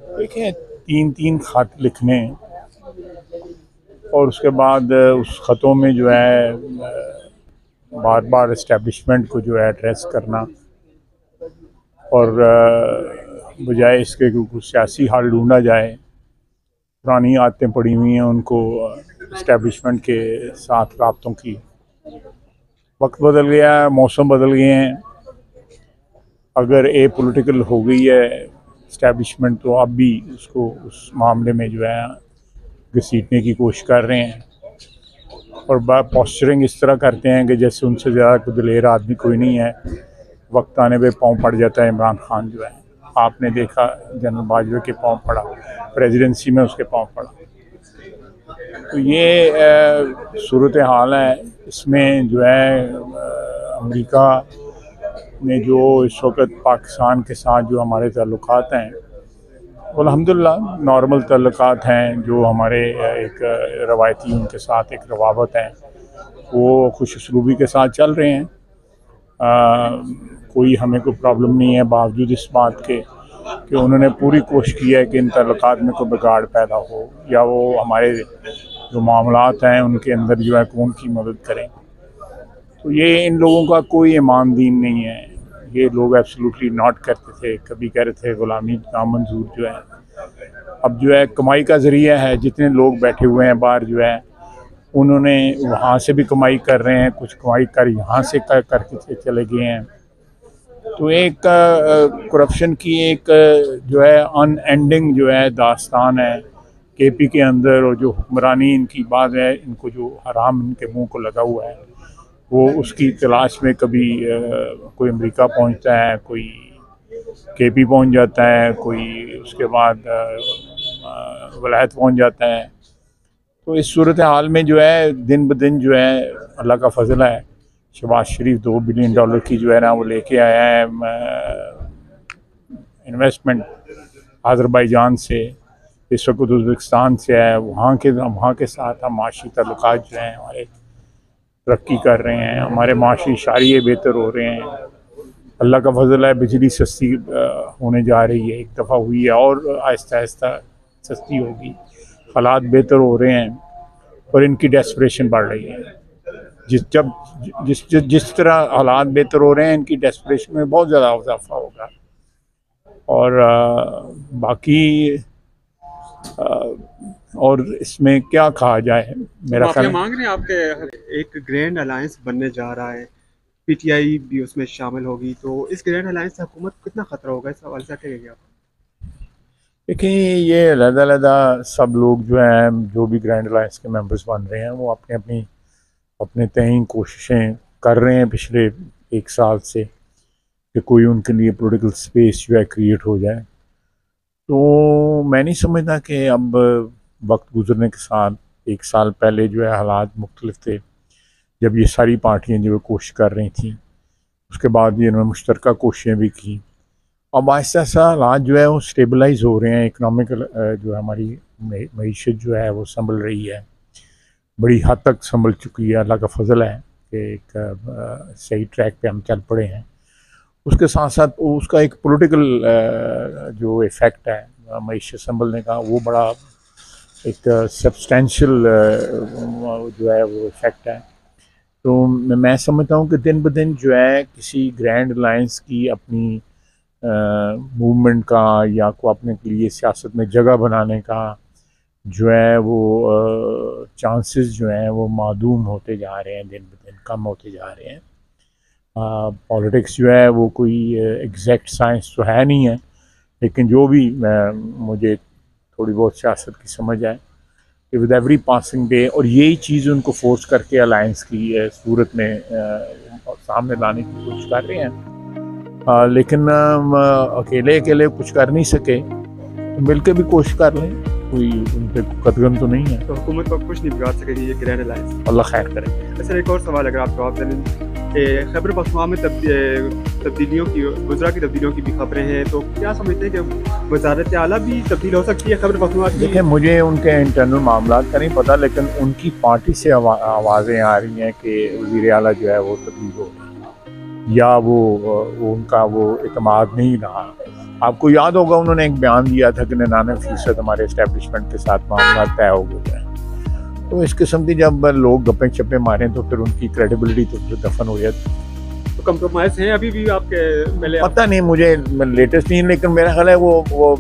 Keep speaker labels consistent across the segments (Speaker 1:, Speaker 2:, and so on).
Speaker 1: देखिए, 3-3 खत लिखने और उसके बाद उस ख़तों में जो है बार बार इस्टेब्लिशमेंट को जो है एड्रेस करना और बजाय इसके कि कुछ सियासी हल ढूंढा जाए, पुरानी आदतें पड़ी हुई हैं उनको इस्टेब्लिशमेंट के साथ राब्तों की। वक्त बदल गया है, मौसम बदल गए हैं। अगर ए पॉलिटिकल हो गई है इस्टेब्लिशमेंट तो अब भी उसको उस मामले में जो है घसीटने की कोशिश कर रहे हैं और पोस्चरिंग इस तरह करते हैं कि जैसे उनसे ज़्यादा कोई दिलेर आदमी कोई नहीं है। वक्त आने पे पाँव पड़ जाता है इमरान खान जो है। आपने देखा जनरल बाजवा के पाँव पड़ा, प्रेसिडेंसी में उसके पाँव पड़ा। तो ये सूरत हाल है। इसमें जो है अमेरिका ने जो इस वक्त पाकिस्तान के साथ जो हमारे ताल्लुकात हैं अल्हम्दुलिल्लाह नॉर्मल ताल्लुकात हैं, जो हमारे एक रवायती उनके साथ एक रवाबत है, वो खुश उसलूबी के साथ चल रहे हैं। कोई हमें कोई प्रॉब्लम नहीं है, बावजूद इस बात के कि उन्होंने पूरी कोशिश की है कि इन ताल्लुकात में कोई बिगाड़ पैदा हो या वो हमारे जो मामलात हैं उनके अंदर जो है कौन की मदद करें। तो ये इन लोगों का कोई ईमान दीन नहीं है। ये लोग एब्सोल्युटली नॉट करते थे, कभी कह रहे थे ग़ुलामी नामंजूर जो है। अब जो है कमाई का ज़रिया है, जितने लोग बैठे हुए हैं बाहर जो है उन्होंने वहाँ से भी कमाई कर रहे हैं, कुछ कमाई कर यहाँ से करके चले गए हैं। तो एक करप्शन की एक जो है अनएंडिंग जो है दास्तान है केपी के अंदर, और जो हुक्मरानी इनकी बात है, इनको जो हराम इनके मुंह को लगा हुआ है वो उसकी तलाश में कभी कोई अमेरिका पहुंचता है, कोई केपी पहुंच जाता है, कोई उसके बाद वलायत पहुंच जाता है। तो इस सूरत हाल में जो है दिन ब दिन जो है अल्लाह का फजल है। शहबाज शरीफ $2 बिलियन की जो है ना वो लेके आया है इन्वेस्टमेंट आज़रबाईजान से, इस वक्त उज़्बेकिस्तान से है। वहाँ के साथ हम माशी ताल्लुकात जो हैं हमारे तरक्की कर रहे हैं, हमारे माशी शारिये बेहतर हो रहे हैं। अल्लाह का फजल है, बिजली सस्ती होने जा रही है, एक दफ़ा हुई है और आहिस्ता आहिस्ता सस्ती होगी। हालात बेहतर हो रहे हैं और इनकी डेस्परेशन बढ़ रही है। जिस तरह हालात बेहतर हो रहे हैं, इनकी डेस्परेशन में बहुत ज़्यादा इजाफा होगा। और बाकी और इसमें क्या कहा जाए, मेरा ख्याल
Speaker 2: मांग रहे हैं आपके एक ग्रैंड अलायंस बनने जा रहा है, पीटीआई भी उसमें शामिल होगी, तो इस ग्रैंड अलायंस से हुकूमत को कितना खतरा होगा, इस सवाल से क्या कहेंगे आप?
Speaker 1: देखिए, ये अलग-अलग सब लोग जो हैं, जो भी ग्रैंड अलायंस के मेंबर्स बन रहे हैं, वो अपने तय कोशिशें कर रहे हैं पिछले 1 साल से कि कोई उनके लिए पॉलिटिकल स्पेस जो है क्रिएट हो जाए। तो मैं नहीं समझता कि अब वक्त गुजरने के साथ 1 साल पहले जो है हालात मुख्तलिफ थे, जब ये सारी पार्टियां जो है कोशिश कर रही थी। उसके बाद ये इन्होंने मुश्तरका कोशिशें भी की। अब आहिस्ता आहिस्ता हालात जो है वो स्टेबलाइज हो रहे हैं। इकनॉमिकल जो है हमारी मईशत जो है वो संभल रही है, बड़ी हद तक संभल चुकी है। अल्लाह का फजल है कि एक सही ट्रैक पे हम चल पड़े हैं। उसके साथ साथ उसका एक पॉलिटिकल जो इफ़ेक्ट है मईशत संभलने का, वो बड़ा एक सब्सटेंशियल जो है वो इफ़ेक्ट है। तो मैं समझता हूँ कि दिन ब दिन जो है किसी ग्रैंड अलायंस की अपनी मूवमेंट का या को अपने के लिए सियासत में जगह बनाने का जो है वो चांसेस जो हैं वो मादूम होते जा रहे हैं, दिन ब दिन कम होते जा रहे हैं। पॉलिटिक्स जो है वो कोई एग्जैक्ट साइंस तो है नहीं है, लेकिन जो भी मुझे थोड़ी बहुत सियासत की समझ है कि विद एवरी पासिंग डे, और यही चीज़ उनको फोर्स करके अलायंस की सूरत में सामने लाने की कोशिश कर रहे हैं। लेकिन अकेले अकेले कुछ कर नहीं सके, तो मिलकर भी कोशिश कर लें, कोई उन पर कदगन तो नहीं है।
Speaker 2: तो हुकूमत को कुछ नहीं बिगाड़ सकेगी ये ग्रैंड अलायंस।
Speaker 1: अल्लाह खैर करे।
Speaker 2: अच्छा, एक और सवाल अगर आप जवाब दें, खैबर पख्तूनख्वा में तब्दीलियों की, वज़रा की तब्दीलियों की भी खबरें हैं, तो क्या समझते हैं कि वज़ारत आला भी तब्दील हो सकती है खैबर पख्तूनख्वा की?
Speaker 1: देखिए, मुझे उनके इंटरनल मामला का नहीं पता, लेकिन उनकी पार्टी से आवाज़ें आ रही हैं कि वज़ीर आला जो है वो तब्दील हो गई या वो उनका वो इत्मीनान नहीं रहा। आपको याद होगा उन्होंने एक बयान दिया था कि 99% हमारे इस्टेब्लिशमेंट के साथ मामला तय हो गए हैं। तो इस किस्म की जब लोग गप्पे छप्पे मारें तो फिर उनकी क्रेडिबिलिटी तो फिर दफन हो जाती है।
Speaker 2: तो कंप्रोमाइज़ हैं अभी भी आपके पहले
Speaker 1: पता नहीं मुझे लेटेस्ट नहीं, लेकिन मेरा ख्याल है वो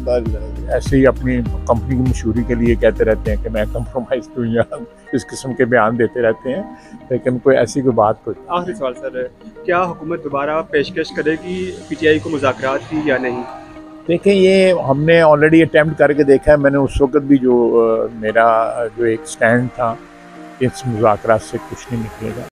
Speaker 1: ऐसे ही अपनी कंपनी की मशहूरी के लिए कहते रहते हैं कि मैं कंप्रोमाइज़ हूँ या इस किस्म के बयान देते रहते हैं, लेकिन कोई ऐसी कोई बात कोई।
Speaker 2: आखिरी सवाल सर, क्या हुकूमत दोबारा पेशकश करेगी पीटीआई को मुज़ाकरात की या नहीं?
Speaker 1: देखें, ये हमने ऑलरेडी अटेम्प्ट करके देखा है। मैंने उस वक्त भी मेरा जो एक स्टैंड था, इस मुज़ाकरात से कुछ नहीं निकलेगा।